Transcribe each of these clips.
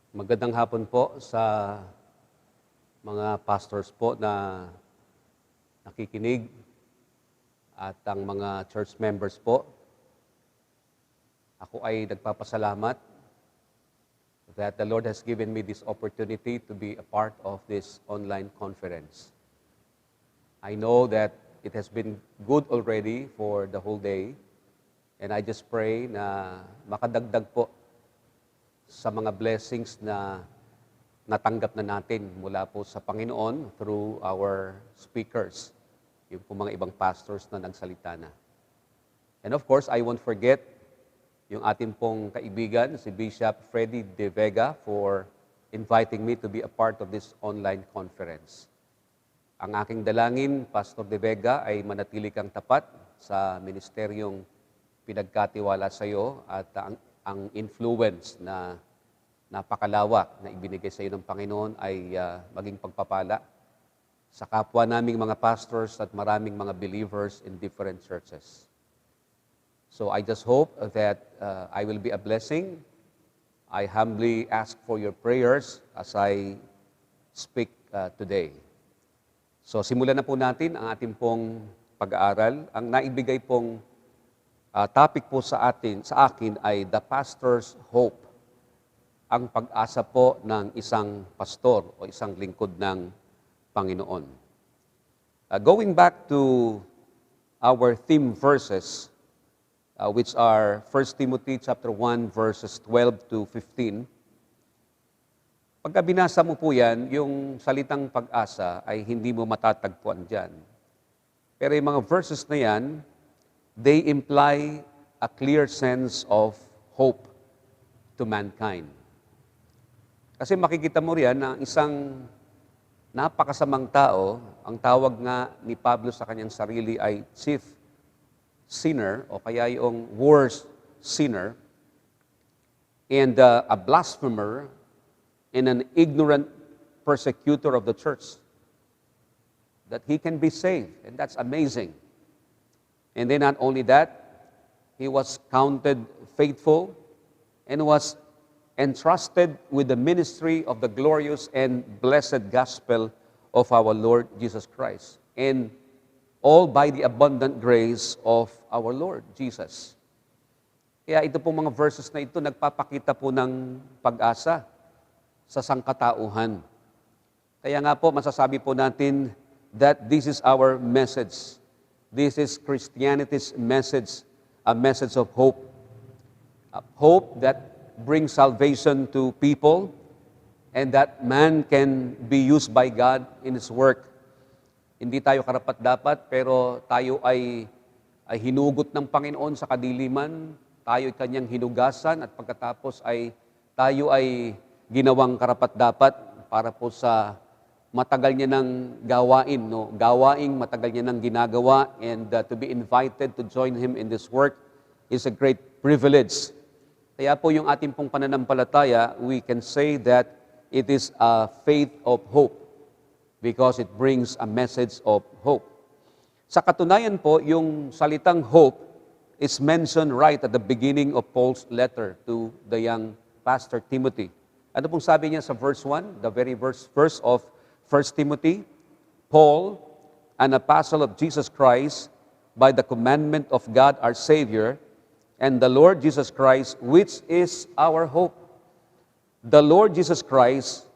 Magandang hapon po sa mga pastors po na nakikinig at ang mga church members po. Ako ay nagpapasalamat that the Lord has given me this opportunity to be a part of this online conference. I know that it has been good already for the whole day, and I just pray na makadagdag po sa mga blessings na natanggap na natin mula po sa Panginoon through our speakers, yung po mga ibang pastors na nagsalita na. And of course, I won't forget yung ating pong kaibigan, si Bishop Freddy De Vega, for inviting me to be a part of this online conference. Ang aking dalangin, Pastor De Vega, ay manatili kang tapat sa ministeryong pinagkatiwala sa iyo at ang influence na napakalawak na ibinigay sa iyo ng Panginoon ay maging pagpapala sa kapwa naming mga pastors at maraming mga believers in different churches. So I just hope that I will be a blessing. I humbly ask for your prayers as I speak today. So simulan na po natin ang ating pong pag-aaral. Ang naibigay pong topic po sa akin ay The Pastor's Hope, ang pag-asa po ng isang pastor o isang lingkod ng Panginoon. Going back to our theme verses, which are 1 Timothy chapter 1 verses 12 to 15, pagka binasa mo po yan, yung salitang pag-asa ay hindi mo matatagpuan dyan. Pero yung mga verses na yan, they imply a clear sense of hope to mankind. Kasi makikita mo riyan na isang napakasamang tao, ang tawag nga ni Pablo sa kanyang sarili ay chief sinner o kaya yung worst sinner, and a blasphemer and an ignorant persecutor of the church, that he can be saved, and that's amazing. And then not only that, he was counted faithful and was entrusted with the ministry of the glorious and blessed gospel of our Lord Jesus Christ. And all by the abundant grace of our Lord Jesus. Kaya ito pong mga verses na ito nagpapakita po ng pag-asa sa sangkatauhan. Kaya nga po masasabi po natin that this is our message. This is Christianity's message, a message of hope. A hope that brings salvation to people and that man can be used by God in His work. Hindi tayo karapat-dapat, pero tayo ay hinugot ng Panginoon sa kadiliman, tayo ay Kanyang hinugasan, at pagkatapos ay tayo ay ginawang karapat-dapat para po sa matagal niya ng gawain, no? Gawaing matagal niya ng ginagawa, and to be invited to join Him in this work is a great privilege. Kaya po yung ating pong pananampalataya, we can say that it is a faith of hope because it brings a message of hope. Sa katunayan po, yung salitang hope is mentioned right at the beginning of Paul's letter to the young pastor Timothy. Ano pong sabi niya sa verse 1, the very verse of 1 Timothy? Paul, an apostle of Jesus Christ, by the commandment of God our Savior, and the Lord Jesus Christ, which is our hope. The Lord Jesus Christ,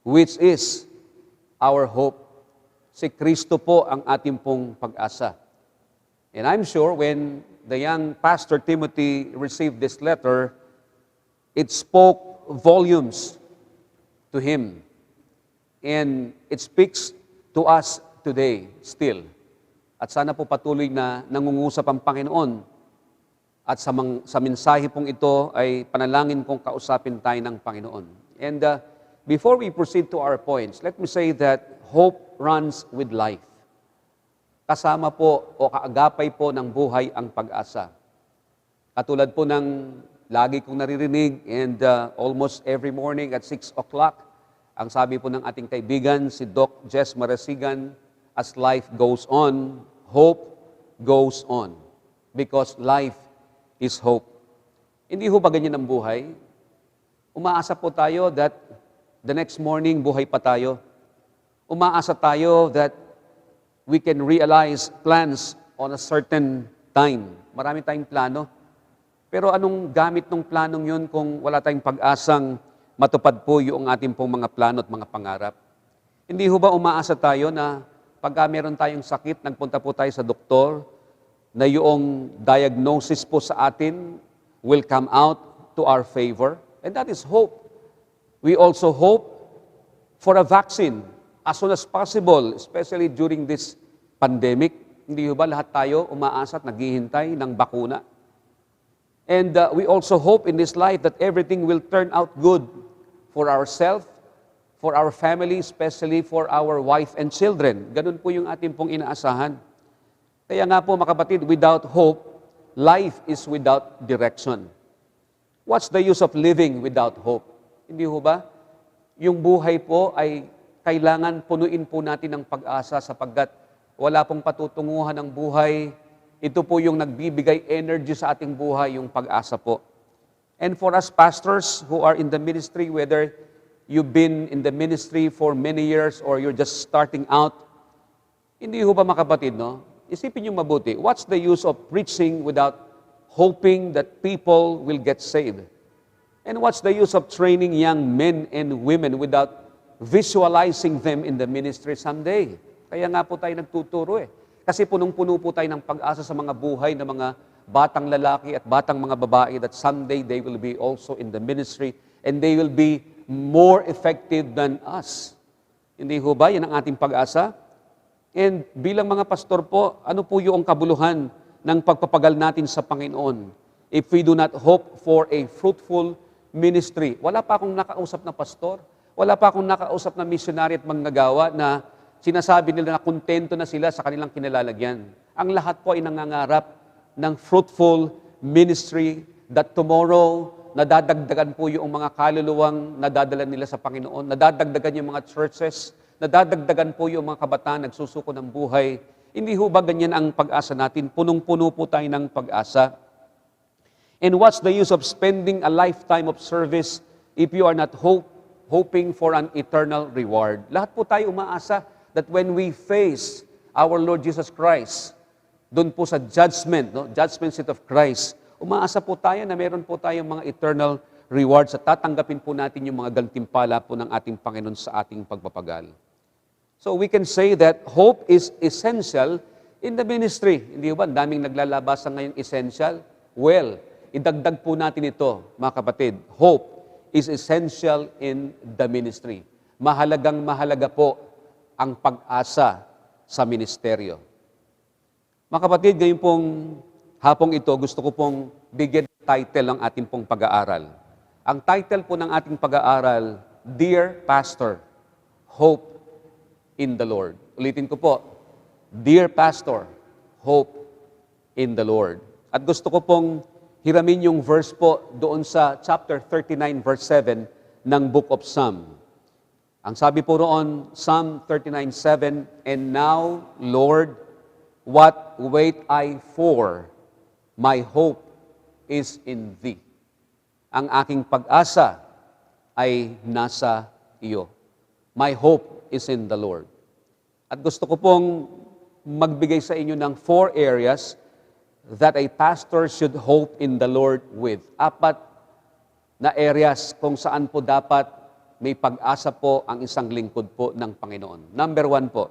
which is our hope. Si Kristo po ang ating pong pag-asa. And I'm sure when the young pastor Timothy received this letter, it spoke volumes to him. And it speaks to us today still. At sana po patuloy na nangungusap ang Panginoon. At sa mensahe pong ito ay panalangin kong kausapin tayo ng Panginoon. And before we proceed to our points, let me say that hope runs with life. Kasama po o kaagapay po ng buhay ang pag-asa. Katulad po ng lagi kong naririnig, and almost every morning at 6 o'clock, ang sabi po ng ating kaibigan, si Doc Jess Marasigan, as life goes on, hope goes on. Because life is hope. Hindi ho ba ganyan ang buhay? Umaasa po tayo that the next morning, buhay pa tayo. Umaasa tayo that we can realize plans on a certain time. Marami tayong plano. Pero anong gamit ng planong yun kung wala tayong pag-asang matupad po yung ating pong mga plano at mga pangarap? Hindi ho ba umaasa tayo na pagka meron tayong sakit, nagpunta po tayo sa doktor, na yung diagnosis po sa atin will come out to our favor? And that is hope. We also hope for a vaccine as soon as possible, especially during this pandemic. Hindi ba lahat tayo umaasa at naghihintay ng bakuna? And we also hope in this life that everything will turn out good for ourselves, for our family, especially for our wife and children. Ganun po yung ating pong inaasahan. Kaya nga po, mga kapatid, without hope, life is without direction. What's the use of living without hope? Hindi ho ba? Yung buhay po ay kailangan punuin po natin ng pag-asa sapagkat wala pong patutunguhan ng buhay. Ito po yung nagbibigay energy sa ating buhay, yung pag-asa po. And for us pastors who are in the ministry, whether you've been in the ministry for many years or you're just starting out, hindi ho ba mga kapatid, no? Isipin niyo mabuti, what's the use of preaching without hoping that people will get saved? And what's the use of training young men and women without visualizing them in the ministry someday? Kaya nga po tayo nagtuturo eh. Kasi punong-puno po tayo ng pag-asa sa mga buhay ng mga batang lalaki at batang mga babae that someday they will be also in the ministry and they will be more effective than us. Hindi ho ba? Yan ang ating pag-asa. And bilang mga pastor po, ano po yung kabuluhan ng pagpapagal natin sa Panginoon if we do not hope for a fruitful ministry? Wala pa akong nakausap na pastor, wala pa akong nakausap na missionary at manggagawa na sinasabi nila na kontento na sila sa kanilang kinalalagyan. Ang lahat po ay nangangarap ng fruitful ministry that tomorrow nadadagdagan po yung mga kaluluwang nadadala nila sa Panginoon, nadadagdagan yung mga churches, nadadagdagan po yung mga kabataan nagsusuko ng buhay. Hindi ho ba ganyan ang pag-asa natin? Punong-puno po tayo ng pag-asa. And what's the use of spending a lifetime of service if you are not hoping for an eternal reward? Lahat po tayo umaasa that when we face our Lord Jesus Christ, doon po sa judgment, no? Judgment seat of Christ, umaasa po tayo na meron po tayong mga eternal rewards at tatanggapin po natin yung mga gantimpala po ng ating Panginoon sa ating pagpapagal. So we can say that hope is essential in the ministry. Hindi ba? Daming naglalabasa ngayong essential. Well, idagdag po natin ito, mga kapatid. Hope is essential in the ministry. Mahalagang mahalaga po ang pag-asa sa ministeryo. Mga kapatid, ngayon pong hapong ito, gusto ko pong bigyan ng title ang ating pong pag-aaral. Ang title po ng ating pag-aaral, Dear Pastor, Hope in the Lord. Ulitin ko po, Dear Pastor, Hope in the Lord. At gusto ko pong hiramin yung verse po doon sa chapter 39, verse 7 ng Book of Psalm. Ang sabi po roon, Psalm 39:7, And now, Lord, what wait I for? My hope is in Thee. Ang aking pag-asa ay nasa iyo. My hope is in the Lord. At gusto ko pong magbigay sa inyo ng 4 areas that a pastor should hope in the Lord with. 4 na areas kung saan po dapat may pag-asa po ang isang lingkod po ng Panginoon. Number 1 po,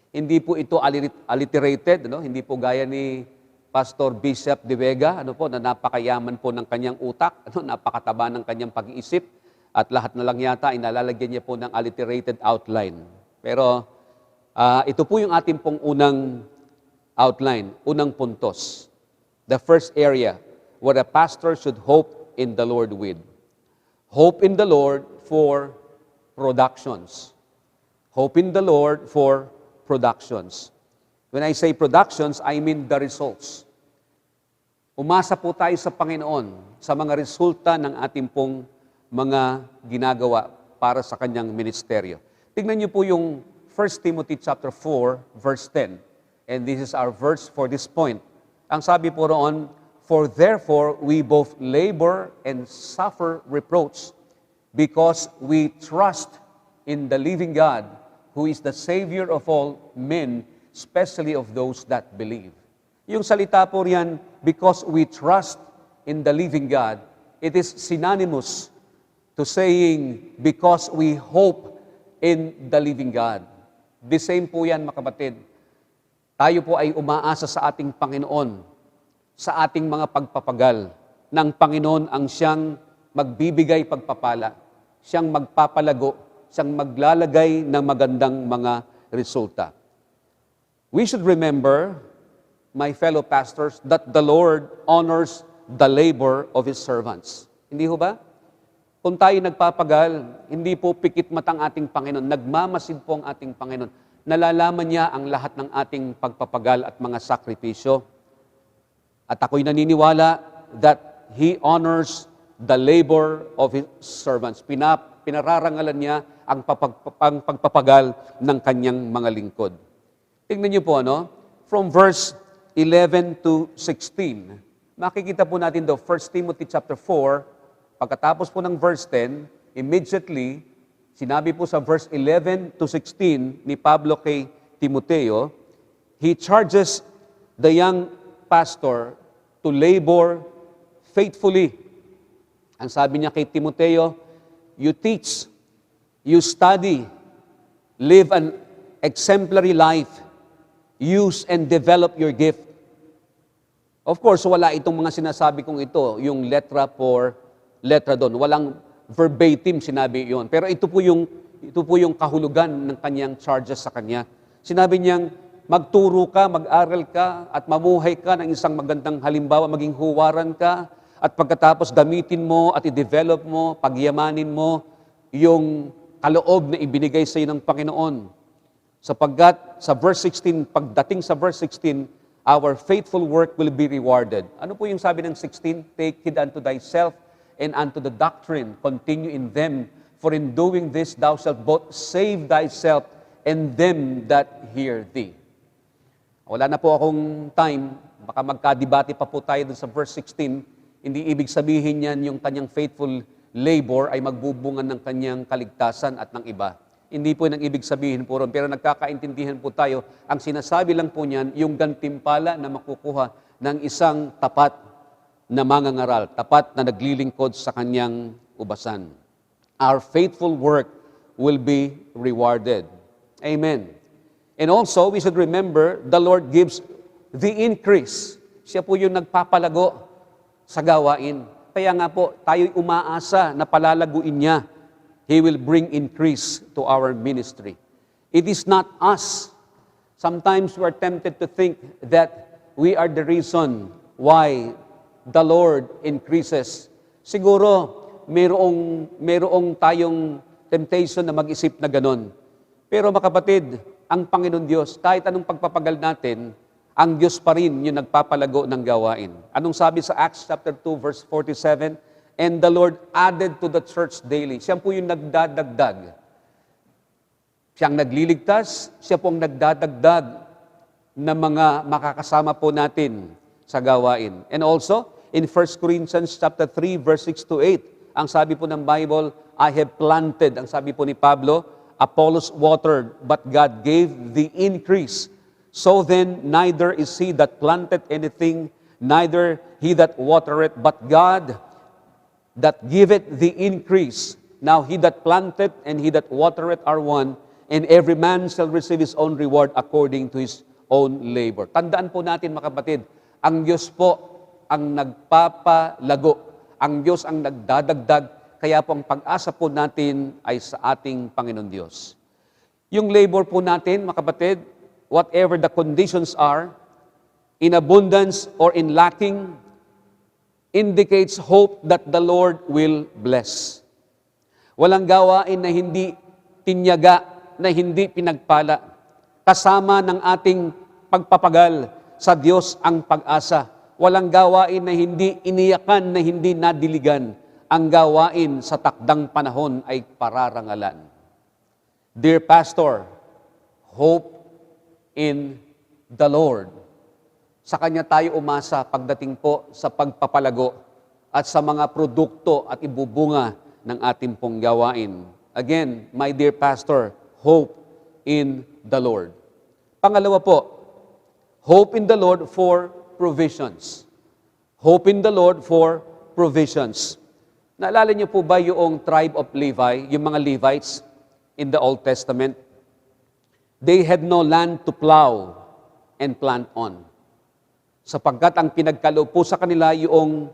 hindi po ito alliterated, no? Hindi po gaya ni Pastor Bishop De Vega, na napakayaman po ng kanyang utak, napakataba ng kanyang pag-iisip, at lahat na lang yata inalalagyan niya po ng alliterated outline. Pero ito po yung ating pong unang outline, unang puntos. The first area where a pastor should hope in the Lord with. Hope in the Lord for productions. Hope in the Lord for productions. When I say productions, I mean the results. Umasa po tayo sa Panginoon sa mga resulta ng ating pong mga ginagawa para sa kanyang ministeryo. Tignan niyo po yung 1 Timothy chapter 4, verse 10. And this is our verse for this point. Ang sabi po roon, For therefore we both labor and suffer reproach because we trust in the living God, who is the Savior of all men, especially of those that believe. Yung salita po riyan, because we trust in the living God, it is synonymous to saying, because we hope in the living God. The same po yan, mga kapatid. Tayo po ay umaasa sa ating Panginoon, sa ating mga pagpapagal, ng Panginoon ang siyang magbibigay pagpapala, siyang magpapalago, siyang maglalagay ng magandang mga resulta. We should remember, my fellow pastors, that the Lord honors the labor of His servants. Hindi ho ba? Kung tayo nagpapagal, hindi po pikit matang ating Panginoon, nagmamasid po ang ating Panginoon. Nalalaman niya ang lahat ng ating pagpapagal at mga sakripisyo. At ako'y naniniwala that He honors the labor of His servants. Pinararangalan niya ang pagpapagal ng kanyang mga lingkod. Tingnan niyo po, from verse 11 to 16, makikita po natin 1 Timothy chapter 4, pagkatapos po ng verse 10, immediately, sinabi po sa verse 11 to 16 ni Pablo kay Timoteo, he charges the young pastor to labor faithfully. Ang sabi niya kay Timoteo, you teach, you study, live an exemplary life, use and develop your gift. Of course, wala itong mga sinasabi kong ito, yung letra por letra doon. Walang verbatim sinabi yon. Pero ito po yung kahulugan ng kanyang charges sa kanya. Sinabi niyang, magturo ka, mag-aral ka, at mamuhay ka ng isang magandang halimbawa, maging huwaran ka, at pagkatapos gamitin mo at i-develop mo, pagyamanin mo yung kaloob na ibinigay sa iyo ng Panginoon. Sapagkat sa verse 16, pagdating sa verse 16, our faithful work will be rewarded. Ano po yung sabi ng 16? Take heed unto thyself and unto the doctrine, continue in them, for in doing this thou shalt both save thyself and them that hear thee. Wala na po akong time, baka magkadebate pa po tayo dun sa verse 16, hindi ibig sabihin yan yung kanyang faithful labor ay magbubungan ng kanyang kaligtasan at ng iba. Hindi po nang ibig sabihin po ron, pero nagkakaintindihan po tayo, ang sinasabi lang po niyan, yung gantimpala na makukuha ng isang tapat na mangangaral, tapat na naglilingkod sa kanyang ubasan. Our faithful work will be rewarded. Amen. And also, we should remember, the Lord gives the increase. Siya po yung nagpapalago sa gawain. Kaya nga po, tayo'y umaasa na palalaguin niya. He will bring increase to our ministry. It is not us. Sometimes we are tempted to think that we are the reason why the Lord increases. Siguro, mayroong tayong temptation na mag-isip na ganon. Pero mga kapatid, ang Panginoon Diyos, kahit anong pagpapagal natin, ang Diyos pa rin yung nagpapalago ng gawain. Anong sabi sa Acts chapter 2 verse 47? And the Lord added to the church daily. Siya po yung nagdadagdag. Siyang nagliligtas, siya po ang nagdadagdag na mga makakasama po natin sa gawain. And also, in 1 Corinthians chapter 3 verse 6 to 8, ang sabi po ng Bible, I have planted, ang sabi po ni Pablo, Apollos watered, but God gave the increase. So then, neither is he that planted anything, neither he that watereth, but God that giveth the increase. Now he that planteth and he that watereth are one, and every man shall receive his own reward according to his own labor. Tandaan po natin, mga kapatid, ang Diyos po ang nagpapalago. Ang Diyos ang nagdadagdag, kaya po ang pag-asa po natin ay sa ating Panginoon Diyos. Yung labor po natin, mga kapatid, whatever the conditions are, in abundance or in lacking, indicates hope that the Lord will bless. Walang gawain na hindi tinyaga, na hindi pinagpala. Kasama ng ating pagpapagal sa Diyos ang pag-asa. Walang gawain na hindi iniyakan, na hindi nadiligan. Ang gawain sa takdang panahon ay pararangalan. Dear Pastor, hope in the Lord. Sa Kanya tayo umasa pagdating po sa pagpapalago at sa mga produkto at ibubunga ng ating pong gawain. Again, my dear pastor, hope in the Lord. Pangalawa po, hope in the Lord for provisions. Hope in the Lord for provisions. Naalala niyo po ba yung tribe of Levi, yung mga Levites in the Old Testament? They had no land to plow and plant on. Sapagkat ang pinagkaloob po sa kanila yung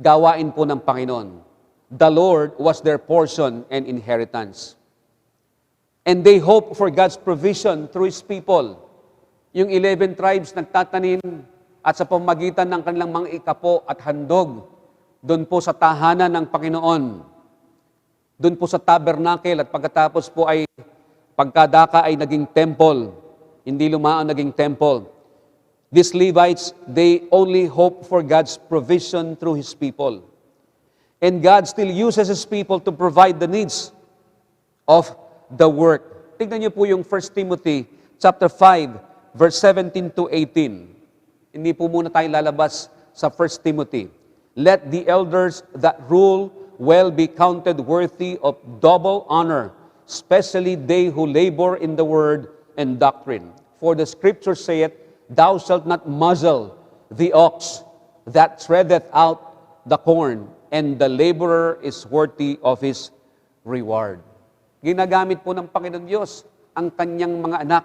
gawain po ng Panginoon. The Lord was their portion and inheritance. And they hope for God's provision through His people. Yung 11 tribes nagtatanim at sa pamamagitan ng kanilang mga ikapo at handog, doon po sa tahanan ng Panginoon, doon po sa tabernacle, at pagkatapos po ay pagkadaka ay naging temple, hindi lumaan naging temple. These Levites, they only hope for God's provision through His people. And God still uses His people to provide the needs of the work. Tingnan niyo po yung 1 Timothy chapter 5, verse 17 to 18. Hindi po muna tayo lalabas sa 1 Timothy. Let the elders that rule well be counted worthy of double honor, especially they who labor in the word and doctrine. For the scripture saith, Thou shalt not muzzle the ox that treadeth out the corn, and the laborer is worthy of his reward. Ginagamit po ng Panginoon Diyos ang kanyang mga anak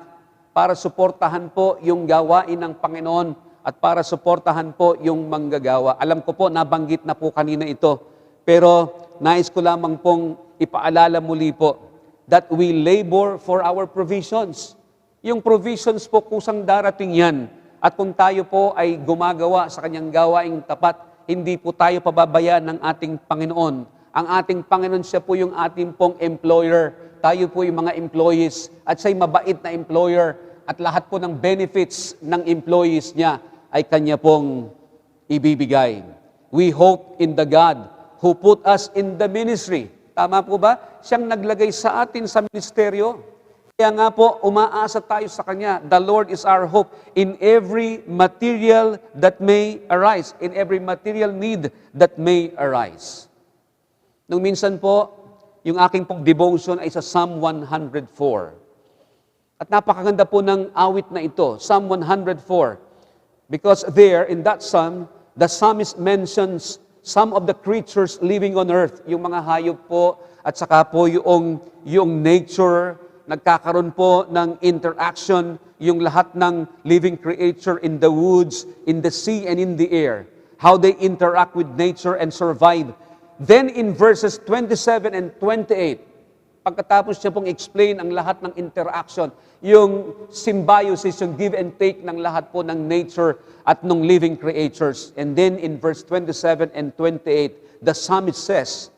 para suportahan po yung gawain ng Panginoon at para suportahan po yung manggagawa. Alam ko po, nabanggit na po kanina ito, pero nais ko lamang pong ipaalala muli po that we labor for our provisions. Yung provisions po kusang darating yan. At kung tayo po ay gumagawa sa kanyang gawaing tapat, hindi po tayo pababayaan ng ating Panginoon. Ang ating Panginoon, siya po yung ating pong employer. Tayo po yung mga employees at siya'y mabait na employer at lahat po ng benefits ng employees niya ay kanya pong ibibigay. We hope in the God who put us in the ministry. Tama po ba? Siyang naglagay sa atin sa ministeryo. Kaya nga po, umaasa tayo sa Kanya. The Lord is our hope in every material that may arise, in every material need that may arise. Nung minsan po, yung aking pong devotion ay sa Psalm 104. At napakaganda po ng awit na ito, Psalm 104. Because there, in that psalm, the psalmist mentions some of the creatures living on earth, yung mga hayop po, at saka po yung nature, nagkakaroon po ng interaction, yung lahat ng living creature in the woods, in the sea, and in the air. How they interact with nature and survive. Then in verses 27 and 28, pagkatapos niya pong explain ang lahat ng interaction, yung symbiosis, yung give and take ng lahat po ng nature at ng living creatures. And then in verse 27 and 28, the psalmist says,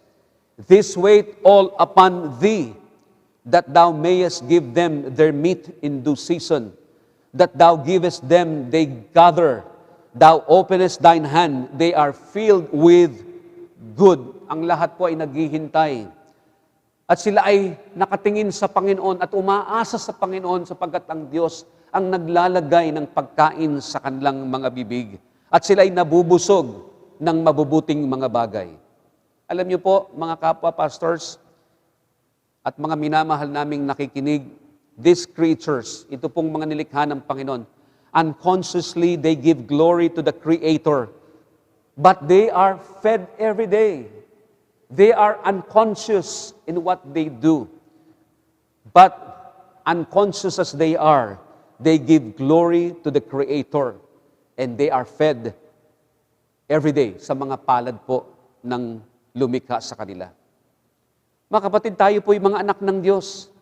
This wait all upon thee, that thou mayest give them their meat in due season, that thou givest them, they gather, thou openest thine hand, they are filled with good. Ang lahat po ay naghihintay. At sila ay nakatingin sa Panginoon at umaasa sa Panginoon sapagkat ang Diyos ang naglalagay ng pagkain sa kanilang mga bibig. At sila ay nabubusog ng mabubuting mga bagay. Alam niyo po, mga kapwa pastors at mga minamahal naming nakikinig, these creatures, ito pong mga nilikha ng Panginoon, unconsciously they give glory to the Creator. But they are fed every day. They are unconscious in what they do. But unconscious as they are, they give glory to the Creator. And they are fed every day sa mga palad po ng lumikha sa kanila. Mga kapatid, tayo po yung mga anak ng Diyos.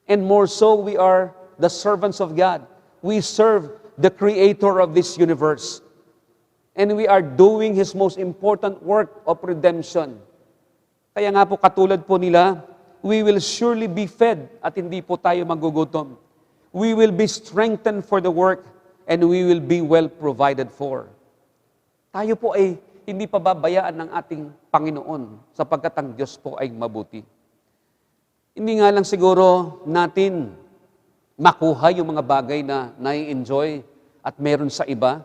And more so, we are the servants of God. We serve the Creator of this universe. And we are doing His most important work of redemption. Kaya nga po katulad po nila, we will surely be fed at hindi po tayo magugutom. We will be strengthened for the work and we will be well provided for. Tayo po ay hindi pababayaan ng ating Panginoon sapagkat ang Diyos po ay mabuti. Hindi nga lang siguro natin makuha yung mga bagay na nai-enjoy at meron sa iba.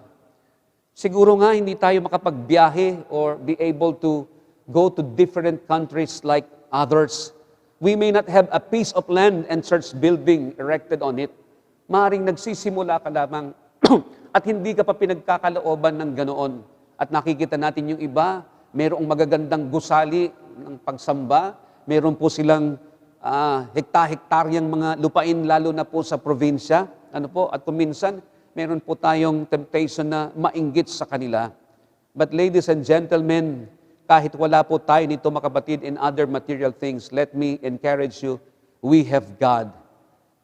Siguro nga hindi tayo makapagbiyahe or be able to go to different countries like others. We may not have a piece of land and church building erected on it. Maaring nagsisimula ka lamang at hindi ka pa pinagkakalooban ng ganoon. At nakikita natin yung iba, mayroong magagandang gusali ng pagsamba, mayroon po silang hekta-hektaryang mga lupain, lalo na po sa probinsya. At kuminsan, mayroon po tayong temptation na mainggit sa kanila. But ladies and gentlemen, kahit wala po tayo nito mga kapatid in other material things, let me encourage you, we have God.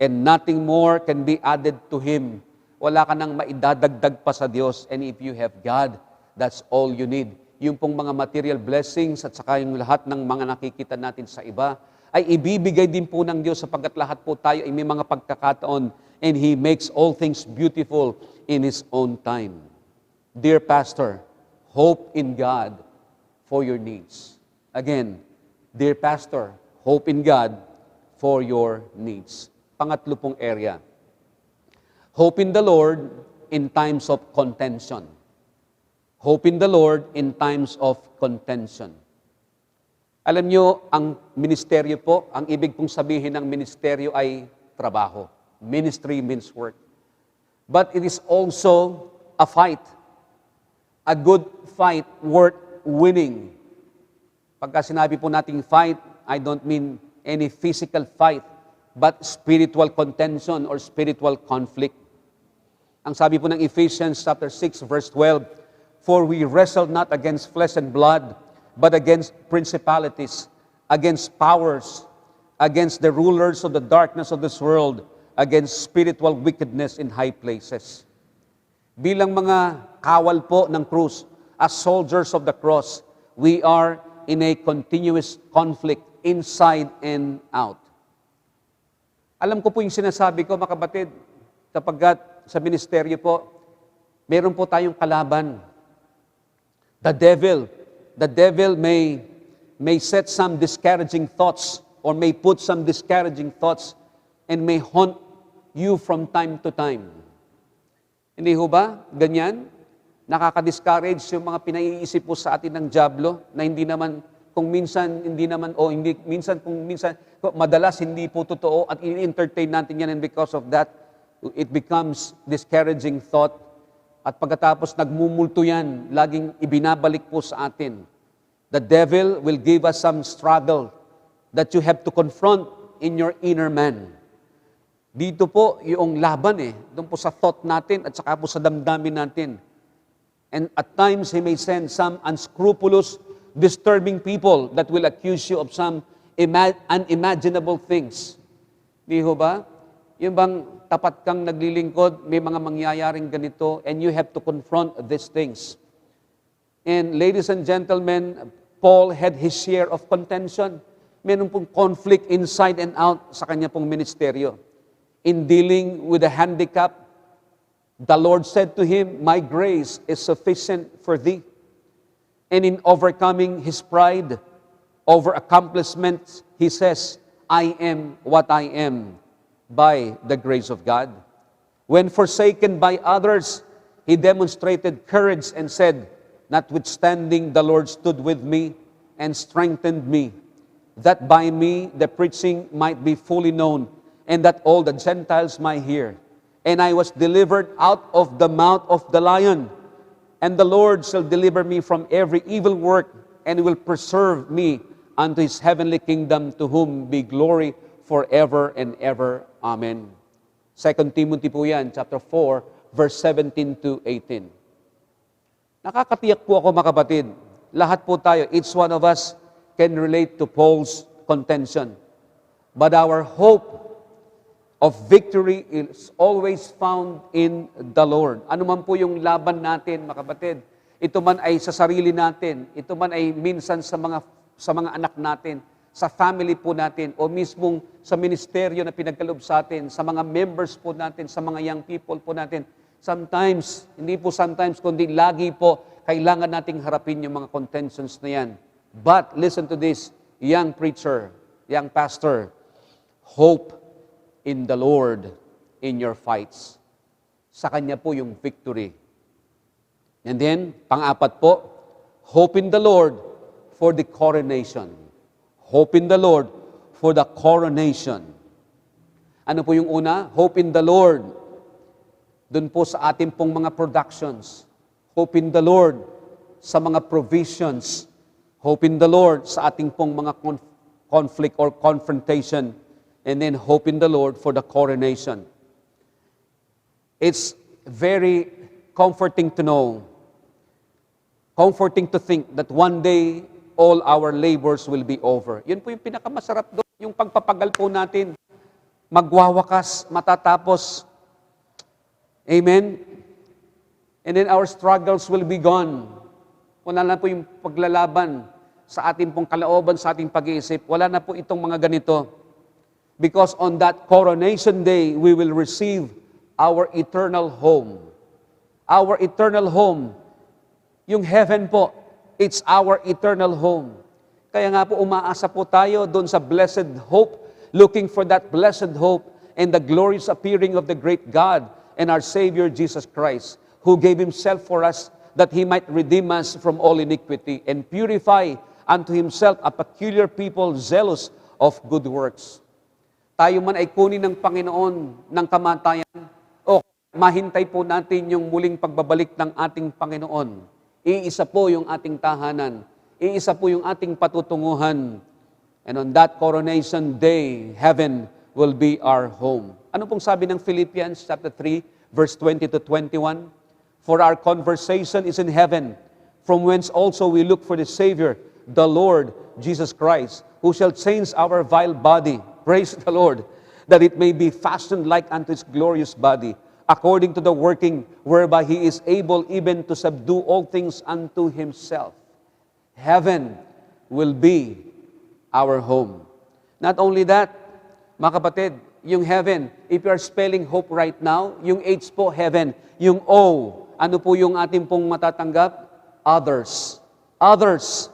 And nothing more can be added to Him. Wala ka nang maidadagdag pa sa Diyos. And if you have God, that's all you need. Yung pong mga material blessings at saka yung lahat ng mga nakikita natin sa iba, ay ibibigay din po ng Diyos sapagkat lahat po tayo ay may mga pagkakataon and He makes all things beautiful in His own time. Dear Pastor, hope in God for your needs. Again, dear Pastor, hope in God for your needs. Pangatlo pong area. Hope in the Lord in times of contention. Hope in the Lord in times of contention. Alam nyo, ang ministeryo po, ang ibig pong sabihin ng ministeryo ay trabaho. Ministry means work. But it is also a fight. A good fight worth winning. Pagka sinabi po nating fight, I don't mean any physical fight, but spiritual contention or spiritual conflict. Ang sabi po ng Ephesians chapter 6 verse 12, for we wrestle not against flesh and blood, but against principalities, against powers, against the rulers of the darkness of this world, against spiritual wickedness in high places. Bilang mga kawal po ng krus, as soldiers of the cross, we are in a continuous conflict inside and out. Alam ko po yung sinasabi ko, mga kapatid, kapag sa ministeryo po, meron po tayong kalaban. The devil may set some discouraging thoughts or may put some discouraging thoughts and may haunt you from time to time. Hindi ho ba? Ganyan? Nakaka-discourage yung mga pinaiisip po sa atin ng dyablo na hindi naman, madalas hindi po totoo at i-entertain natin yan, and because of that, it becomes discouraging thought. At pagkatapos nagmumulto yan, laging ibinabalik po sa atin. The devil will give us some struggle that you have to confront in your inner man. Dito po yung laban doon po sa thought natin at saka po sa damdamin natin. And at times, He may send some unscrupulous, disturbing people that will accuse you of some unimaginable things. Di ho ba? Yung bang tapat kang naglilingkod, may mga mangyayaring ganito, and you have to confront these things. And ladies and gentlemen, Paul had his share of contention. Meron pong conflict inside and out sa kanya pong ministeryo. In dealing with the handicap, the Lord said to him, my grace is sufficient for thee. And in overcoming his pride over accomplishments, he says, I am what I am by the grace of God. When forsaken by others, he demonstrated courage and said, notwithstanding, the Lord stood with me and strengthened me, that by me the preaching might be fully known, and that all the Gentiles might hear. And I was delivered out of the mouth of the lion. And the Lord shall deliver me from every evil work, and will preserve me unto His heavenly kingdom, to whom be glory forever and ever. Amen. 2 Timothy po yan, chapter 4, verse 17 to 18. Nakakatiyak po ako, mga kapatid, lahat po tayo, each one of us can relate to Paul's contention. But our hope of victory is always found in the Lord. Ano man po yung laban natin, mga kapatid, ito man ay sa sarili natin, ito man ay minsan sa mga anak natin, sa family po natin, o mismong sa ministeryo na pinagkaloob sa atin, sa mga members po natin, sa mga young people po natin. Sometimes, hindi po sometimes, kundi lagi po, kailangan nating harapin yung mga contentions na yan. But, listen to this, young preacher, young pastor, hope in the Lord in your fights. Sa Kanya po yung victory. And then, pang-apat po, hope in the Lord for the coronation. Hope in the Lord for the coronation. Ano po yung una? Hope in the Lord. Doon po sa ating pong mga productions. Hope in the Lord sa mga provisions. Hope in the Lord sa ating pong mga conflict or confrontation. And then hope in the Lord for the coronation. It's very comforting to know, comforting to think that one day, all our labors will be over. Yun po yung pinakamasarap doon. Yung pagpapagal po natin, magwawakas, matatapos. Amen? And then our struggles will be gone. Wala na po yung paglalaban sa ating pong kalooban, sa ating pag-iisip. Wala na po itong mga ganito. Because on that coronation day, we will receive our eternal home. Our eternal home. Yung heaven po, it's our eternal home. Kaya nga po umaasa po tayo doon sa blessed hope, looking for that blessed hope and the glorious appearing of the great God and our Savior Jesus Christ, who gave Himself for us that He might redeem us from all iniquity and purify unto Himself a peculiar people zealous of good works. Tayo man ay kunin ng Panginoon ng kamatayan o mahintay po natin yung muling pagbabalik ng ating Panginoon. Iisa po yung ating tahanan. Iisa po yung ating patutunguhan. And on that coronation day, heaven will be our home. Ano pong sabi ng Philippians chapter 3, verse 20 to 21? For our conversation is in heaven, from whence also we look for the Savior, the Lord Jesus Christ, who shall change our vile body, praise the Lord, that it may be fashioned like unto His glorious body, according to the working whereby He is able even to subdue all things unto Himself. Heaven will be our home. Not only that, mga kapatid, yung heaven, if you are spelling hope right now, yung H po, heaven. Yung O, ano po yung ating pong matatanggap? Others. Others.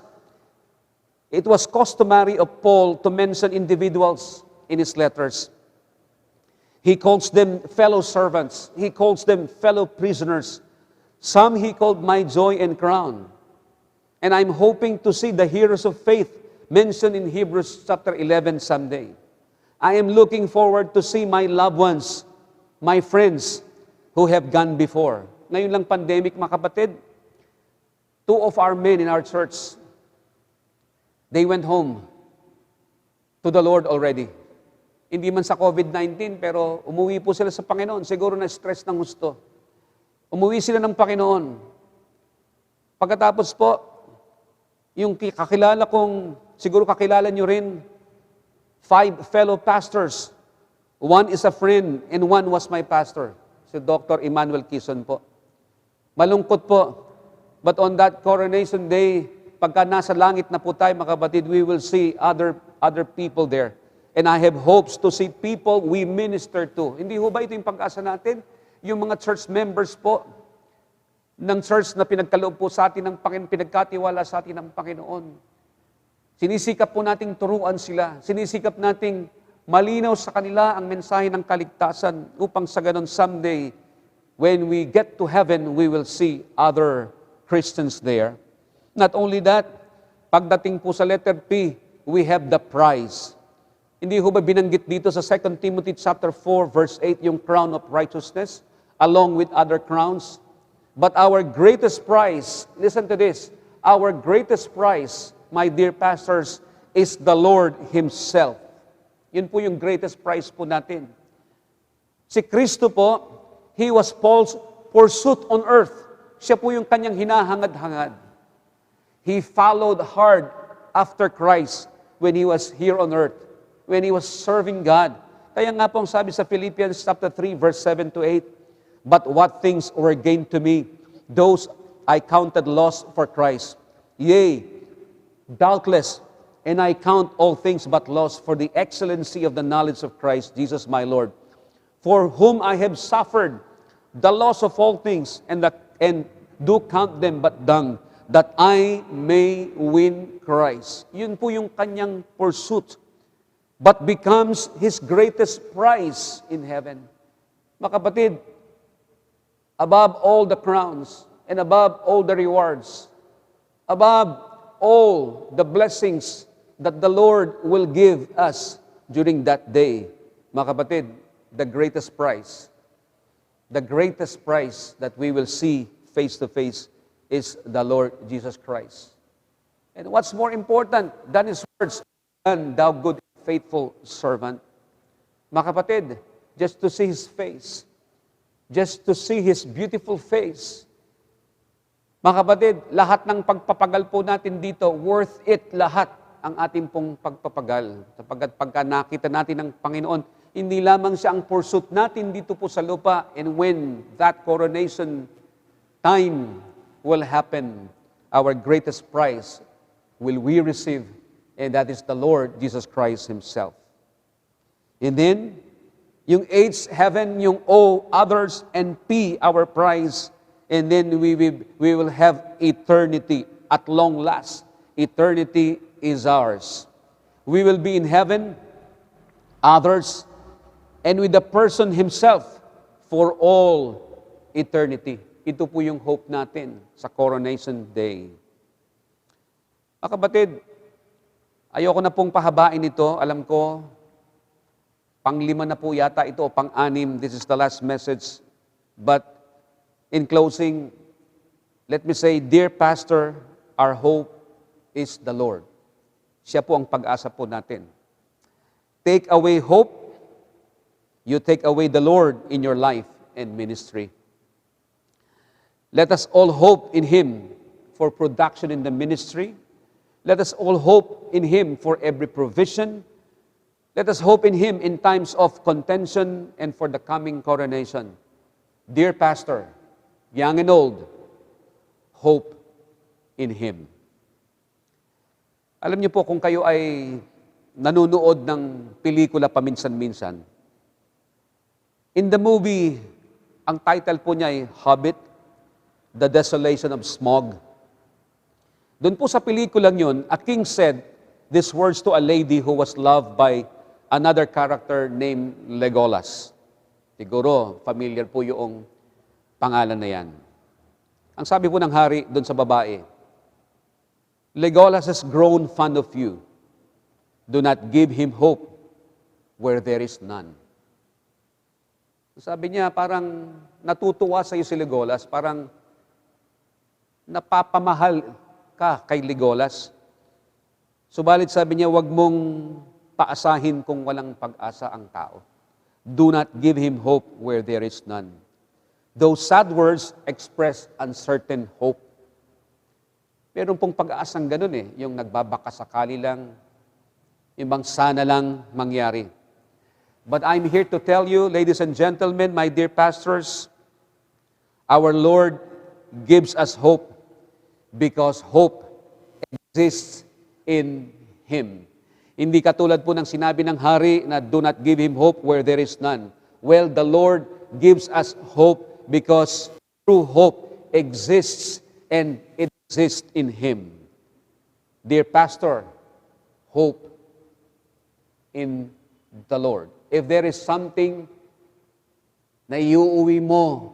It was customary of Paul to mention individuals in his letters. He calls them fellow servants. He calls them fellow prisoners. Some he called my joy and crown. And I'm hoping to see the heroes of faith mentioned in Hebrews chapter 11 someday. I am looking forward to see my loved ones, my friends who have gone before. Ngayon lang pandemic, mga kapatid, 2 of our men in our church, they went home to the Lord already. Hindi man sa COVID-19, pero umuwi po sila sa Panginoon. Siguro na stress ng gusto. Umuwi sila ng Panginoon. Pagkatapos po, yung kakilala kong, siguro kakilala nyo rin, 5 fellow pastors. 1 is a friend and 1 was my pastor. Si Dr. Emmanuel Quezon po. Malungkot po. But on that coronation day, pagka nasa langit na po tayo, mga kapatid, we will see other people there. And I have hopes to see people we minister to. Hindi ho ba ito yung pag-asa natin? Yung mga church members po, ng church na pinagkaloob po sa atin ng Panginoon, pinagkatiwala sa atin ng Panginoon. Sinisikap po nating turuan sila. Sinisikap nating malinaw sa kanila ang mensahe ng kaligtasan upang sa ganon someday, when we get to heaven, we will see other Christians there. Not only that, pagdating po sa letter P, we have the prize. Hindi ho ba binanggit dito sa 2 Timothy chapter 4, verse 8, yung crown of righteousness, along with other crowns? But our greatest prize, listen to this, our greatest prize, my dear pastors, is the Lord Himself. Yun po yung greatest prize po natin. Si Kristo po, He was Paul's pursuit on earth. Siya po yung kanyang hinahangad-hangad. He followed hard after Christ when He was here on earth, when He was serving God. Kaya nga po ang sabi sa Philippians chapter 3, verse 7 to 8, but what things were gained to me, those I counted loss for Christ. Yea, doubtless, and I count all things but loss for the excellency of the knowledge of Christ Jesus my Lord, for whom I have suffered the loss of all things, and do count them but dung, that I may win Christ. Yun po yung kanyang pursuit, but becomes His greatest prize in heaven. Mga kapatid, above all the crowns, and above all the rewards, above all the blessings that the Lord will give us during that day. Mga kapatid, the greatest prize that we will see face to face is the Lord Jesus Christ. And what's more important than His words, "And thou good and faithful servant." Mga kapatid, just to see His face, just to see His beautiful face. Mga kapatid, lahat ng pagpapagal po natin dito, worth it lahat ang ating pong pagpapagal. Sapagkat pagka nakita natin ng Panginoon, hindi lamang siya ang pursuit natin dito po sa lupa, and when that coronation time will happen, our greatest prize will we receive, and that is the Lord Jesus Christ Himself. And then, yung H, heaven, yung O, others, and P, our prize, and then we will have eternity at long last. Eternity is ours. We will be in heaven, others, and with the person Himself for all eternity. Ito po yung hope natin sa Coronation Day. Mga kapatid, ayoko na pong pahabain ito. Alam ko, pang-5 na po yata ito, o pang-6. This is the last message. But in closing, let me say, dear Pastor, our hope is the Lord. Siya po ang pag-asa po natin. Take away hope, you take away the Lord in your life and ministry. Let us all hope in Him for production in the ministry. Let us all hope in Him for every provision. Let us hope in Him in times of contention and for the coming coronation. Dear Pastor, young and old, hope in Him. Alam niyo po, kung kayo ay nanunood ng pelikula paminsan-minsan, in the movie, ang title po niya ay Hobbit, The Desolation of Smaug. Doon po sa pelikulang yun, a king said these words to a lady who was loved by another character named Legolas. Siguro, familiar po yung pangalan na yan. Ang sabi po ng hari doon sa babae, Legolas has grown fond of you. Do not give him hope where there is none. Sabi niya, parang natutuwa sa iyo si Legolas, parang napapamahal ka kay Legolas. Subalit sabi niya, wag mong paasahin kung walang pag-asa ang tao. Do not give him hope where there is none. Those sad words express uncertain hope. Meron pong pag-aasang ganun yung nagbabakasakali lang, ibang sana lang mangyari. But I'm here to tell you, ladies and gentlemen, my dear pastors, our Lord gives us hope because hope exists in Him. Hindi katulad po ng sinabi ng hari na do not give him hope where there is none. Well, the Lord gives us hope because true hope exists and it exists in Him. Dear pastor, hope in the Lord. If there is something na iuuwi mo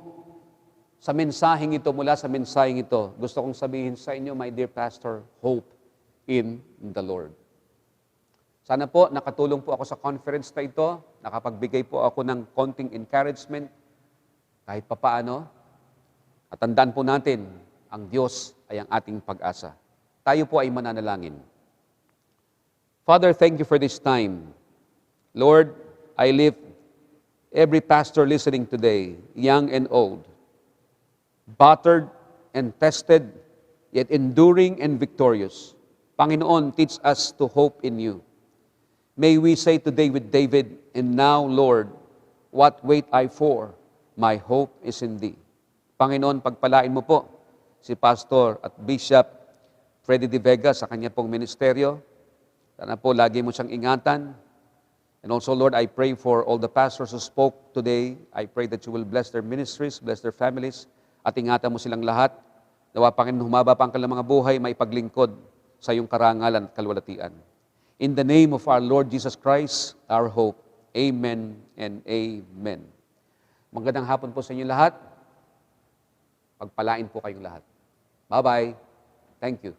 sa mensaheng ito, mula sa mensaheng ito, gusto kong sabihin sa inyo, my dear pastor, hope in the Lord. Sana po, nakatulong po ako sa conference na ito, nakapagbigay po ako ng konting encouragement, kahit papaano, at tandaan po natin, ang Diyos ay ang ating pag-asa. Tayo po ay mananalangin. Father, thank you for this time. Lord, I lift every pastor listening today, young and old, battered and tested, yet enduring and victorious. Panginoon, teach us to hope in you. May we say today with David, and now, Lord, what wait I for? My hope is in Thee. Panginoon, pagpalain mo po si Pastor at Bishop Freddy De Vega sa kanya pong ministeryo. Sana po lagi mo siyang ingatan. And also, Lord, I pray for all the pastors who spoke today. I pray that you will bless their ministries, bless their families, at ingatan mo silang lahat. Nawa, Panginoon, humaba pa ang kanilang mga buhay, may paglingkod sa iyong karangalan at kalwalatian. In the name of our Lord Jesus Christ, our hope. Amen and amen. Magandang hapon po sa inyo lahat. Pagpalain po kayong lahat. Bye-bye. Thank you.